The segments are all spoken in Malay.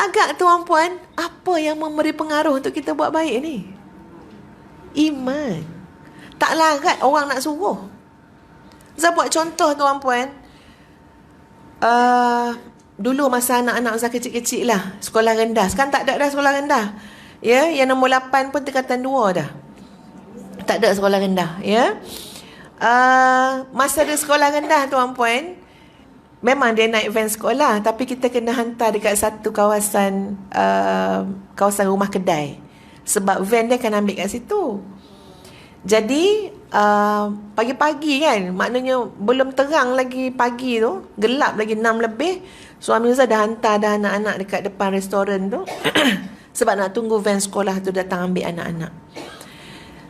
agak-agak tuan-puan, apa yang memberi pengaruh untuk kita buat baik ni? Iman. Tak larat orang nak suruh. Saya buat contoh tuan-puan. Dulu masa anak-anak saya kecil-kecil lah, sekolah rendah. Sekarang tak ada dah sekolah rendah. Ya, yang nombor 8 pun tingkatan 2 dah. Tak ada sekolah rendah, ya. Masa ada sekolah rendah tuan-puan, memang dia naik van sekolah, tapi kita kena hantar dekat satu kawasan kawasan rumah kedai. Sebab van dia akan ambil kat situ. Jadi pagi-pagi kan, maknanya belum terang lagi pagi tu, gelap lagi 6 lebih, suami saya dah hantar dah anak-anak dekat depan restoran tu sebab nak tunggu van sekolah tu datang ambil anak-anak.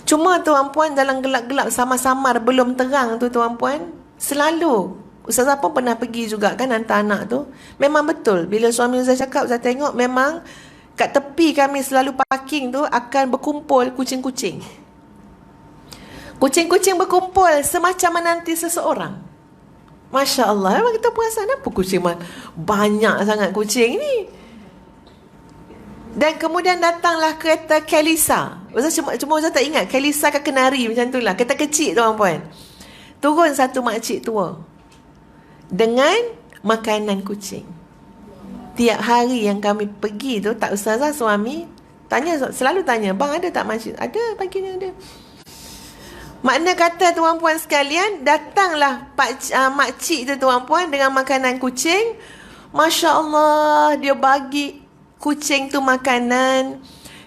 Cuma tuan-puan, dalam gelap-gelap samar-samar belum terang tu tuan-puan, selalu Ustazah pun pernah pergi juga kan hantar anak tu. Memang betul, bila suami Ustazah cakap, saya tengok memang kat tepi kami selalu parking tu akan berkumpul kucing-kucing. Kucing-kucing berkumpul semacam menanti seseorang. Masya Allah, memang kita perasan apa kucing banyak sangat kucing ni. Dan kemudian datanglah kereta Kelisa. Cuma saya tak ingat Kelisa ke Kenari macam tu lah. Kereta kecil tuan-puan. Turun satu makcik tua dengan makanan kucing. Tiap hari yang kami pergi tu, tak ustazah suami tanya, selalu tanya, bang ada tak makcik? Ada, pagi ni ada. Makna kata tuan-puan sekalian, datanglah makcik tu tuan-puan dengan makanan kucing. Masya Allah, dia bagi kucing tu makanan,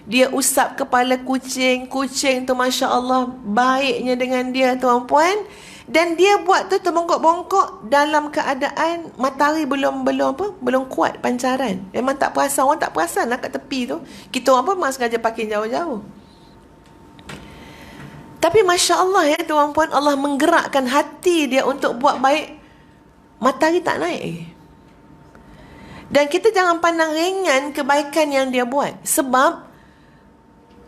dia usap kepala kucing. Kucing tu Masya Allah baiknya dengan dia tuan-puan. Dan dia buat tu terbongkok-bongkok dalam keadaan matahari belum kuat pancaran. Memang tak perasan, orang tak perasan lah kat tepi tu. Kita orang pun memang sengaja parking jauh-jauh. Tapi Masya Allah ya tuan-puan, Allah menggerakkan hati dia untuk buat baik. Matahari tak naik. Dan kita jangan pandang ringan kebaikan yang dia buat. Sebab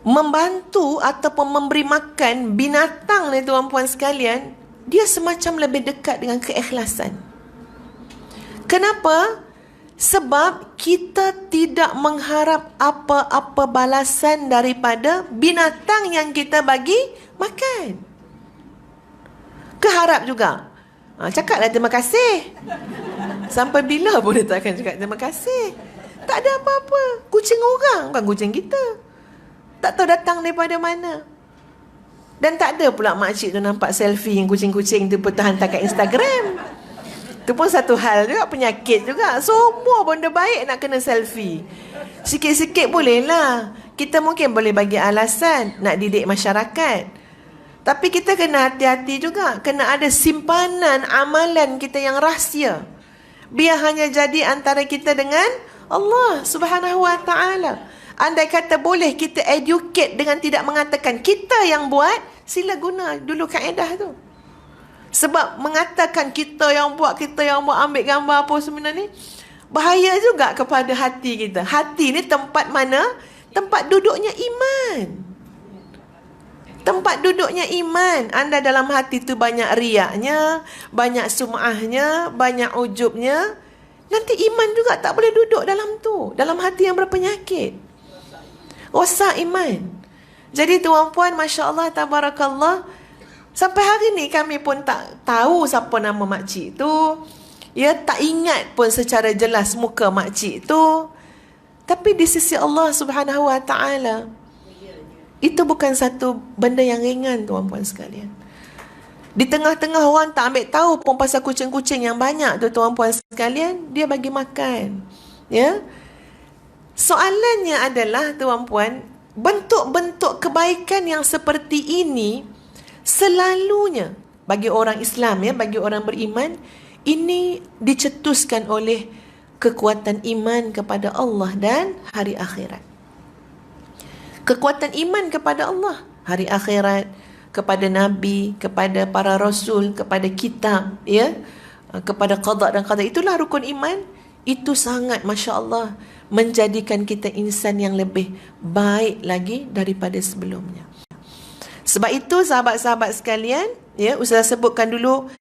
membantu ataupun memberi makan binatang ni tuan-puan sekalian, dia semacam lebih dekat dengan keikhlasan. Kenapa? Sebab kita tidak mengharap apa-apa balasan daripada binatang yang kita bagi makan. Keharap juga. Cakaplah terima kasih. Sampai bila pun dia tak akan cakap terima kasih. Tak ada apa-apa. Kucing orang, bukan kucing kita. Tak tahu datang daripada mana. Dan tak ada pula makcik tu nampak selfie yang kucing-kucing tu hantar kat Instagram. Itu pun satu hal juga, penyakit juga. Semua benda baik nak kena selfie. Sikit-sikit bolehlah. Kita mungkin boleh bagi alasan nak didik masyarakat. Tapi kita kena hati-hati juga. Kena ada simpanan amalan kita yang rahsia. Biar hanya jadi antara kita dengan Allah Subhanahu Wa Taala. Andai kata boleh kita educate dengan tidak mengatakan kita yang buat, sila guna dulu kaedah tu. Sebab mengatakan kita yang buat ambil gambar apa semua ni, bahaya juga kepada hati kita. Hati ni tempat mana? Tempat duduknya iman. Tempat duduknya iman. Anda dalam hati tu banyak riaknya, banyak sum'ahnya, banyak ujubnya, nanti iman juga tak boleh duduk dalam tu. Dalam hati yang berpenyakit, rosak iman. Jadi tuan-puan, Masya Allah, tabarakallah, sampai hari ni kami pun tak tahu siapa nama makcik tu. Ya, tak ingat pun secara jelas muka makcik tu. Tapi di sisi Allah Subhanahu Wa Taala, itu bukan satu benda yang ringan tuan-puan sekalian. Di tengah-tengah orang tak ambil tahu pun pasal kucing-kucing yang banyak tu tuan-puan sekalian, dia bagi makan. Ya. Soalannya adalah tuan-puan, bentuk-bentuk kebaikan yang seperti ini selalunya bagi orang Islam, ya, bagi orang beriman, ini dicetuskan oleh kekuatan iman kepada Allah dan hari akhirat. Kekuatan iman kepada Allah, hari akhirat, kepada Nabi, kepada para Rasul, kepada kitab, ya, kepada qada dan qadar. Itulah rukun iman. Itu sangat Masya Allah menjadikan kita insan yang lebih baik lagi daripada sebelumnya. Sebab itu sahabat-sahabat sekalian, ya, Ustazah sebutkan dulu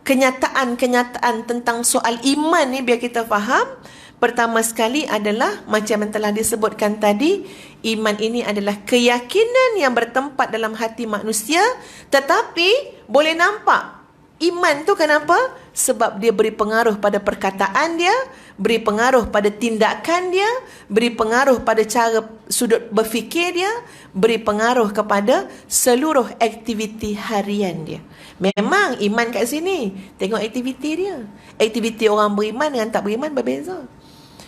kenyataan-kenyataan tentang soal iman ni biar kita faham. Pertama sekali adalah macam yang telah disebutkan tadi, iman ini adalah keyakinan yang bertempat dalam hati manusia, tetapi boleh nampak iman tu kenapa? Sebab dia beri pengaruh pada perkataan dia, beri pengaruh pada tindakan dia, beri pengaruh pada cara sudut berfikir dia, beri pengaruh kepada seluruh aktiviti harian dia. Memang iman kat sini, tengok aktiviti dia. Aktiviti orang beriman dengan tak beriman berbeza.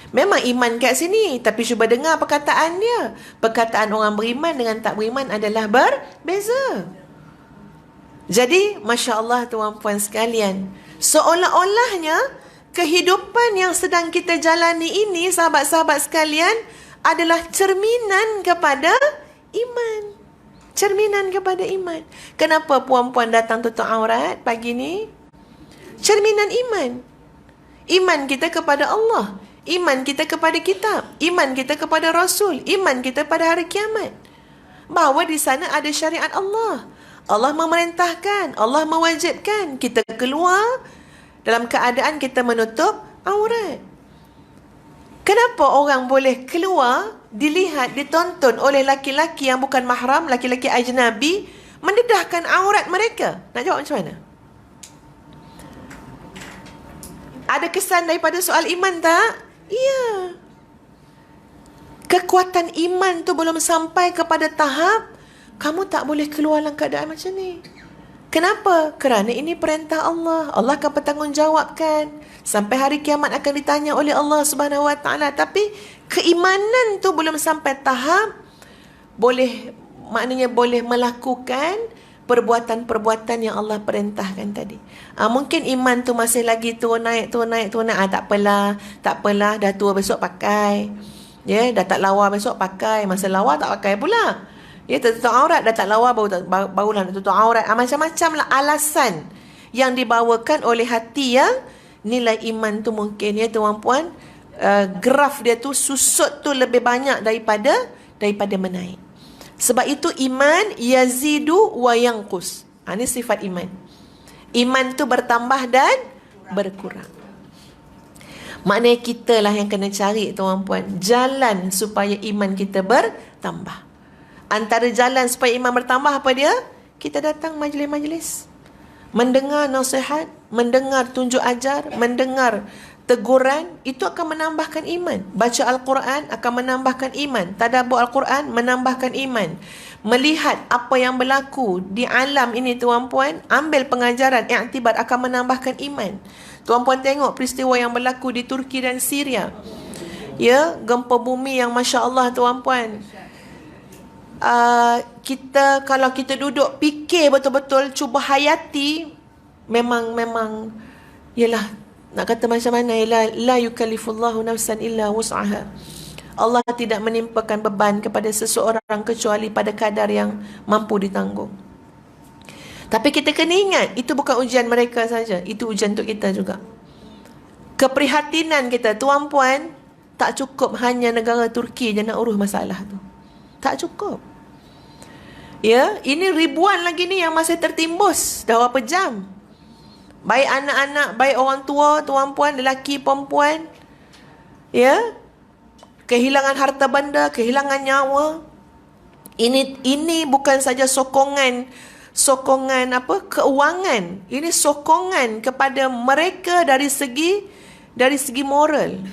Memang iman kat sini, tapi cuba dengar perkataan dia. Perkataan orang beriman dengan tak beriman adalah berbeza. Jadi, Masya Allah tuan-puan sekalian, seolah-olahnya kehidupan yang sedang kita jalani ini, sahabat-sahabat sekalian, adalah cerminan kepada iman. Cerminan kepada iman. Kenapa puan-puan datang tutup aurat pagi ni? Cerminan iman. Iman kita kepada Allah. Iman kita kepada kitab, iman kita kepada Rasul, iman kita pada hari kiamat. Bahawa di sana ada syariat Allah. Allah memerintahkan, Allah mewajibkan kita keluar dalam keadaan kita menutup aurat. Kenapa orang boleh keluar, dilihat, ditonton oleh laki-laki yang bukan mahram, laki-laki ajnabi, mendedahkan aurat mereka? Nak jawab macam mana? Ada kesan daripada soal iman tak? Ya. Kekuatan iman tu belum sampai kepada tahap kamu tak boleh keluar dalam keadaan macam ni. Kenapa? Kerana ini perintah Allah. Allah akan bertanggungjawabkan. Sampai hari kiamat akan ditanya oleh Allah Subhanahu Wa Taala. Tapi keimanan tu belum sampai tahap maknanya boleh melakukan perbuatan-perbuatan yang Allah perintahkan tadi. Mungkin iman tu masih lagi turun naik. Tak apalah, dah tua besok pakai. Ya, dah tak lawa besok pakai. Masa lawa tak pakai pula. Ya, tutup aurat, dah tak lawa barulah nak tutup aurat. Macam-macam lah alasan yang dibawakan oleh hati yang nilai iman tu mungkin, ya tuan-puan, graf dia tu susut tu lebih banyak daripada menaik. Sebab itu iman yazidu wa yanqus. Ini sifat iman. Iman tu bertambah dan berkurang. Maknanya kita lah yang kena cari tuan-puan jalan supaya iman kita bertambah. Antara jalan supaya iman bertambah apa dia? Kita datang majlis-majlis, mendengar nasihat, mendengar tunjuk ajar, mendengar teguran, itu akan menambahkan iman. Baca Al-Quran akan menambahkan iman. Tadabbur Al-Quran menambahkan iman. Melihat apa yang berlaku di alam ini tuan-puan, ambil pengajaran, iktibar, akan menambahkan iman. Tuan-puan tengok peristiwa yang berlaku di Turki dan Syria. Ya, gempa bumi yang Masya Allah tuan-puan. Kalau kita duduk fikir betul-betul, cuba hayati, memang yalah, nak kata macam mana, la yukallifullahu nafsan illa wus'aha. Allah tidak menimpakan beban kepada seseorang kecuali pada kadar yang mampu ditanggung. Tapi kita kena ingat, itu bukan ujian mereka saja, itu ujian untuk kita juga. Keprihatinan kita tuan-puan, tak cukup hanya negara Turki je nak urus masalah tu. Tak cukup. Ya, ini ribuan lagi ni yang masih tertimbus dah berapa jam. Baik anak-anak, baik orang tua, tuan-puan, lelaki, perempuan. Ya. Kehilangan harta benda, kehilangan nyawa. Ini bukan saja sokongan keuangan. Ini sokongan kepada mereka dari segi moral.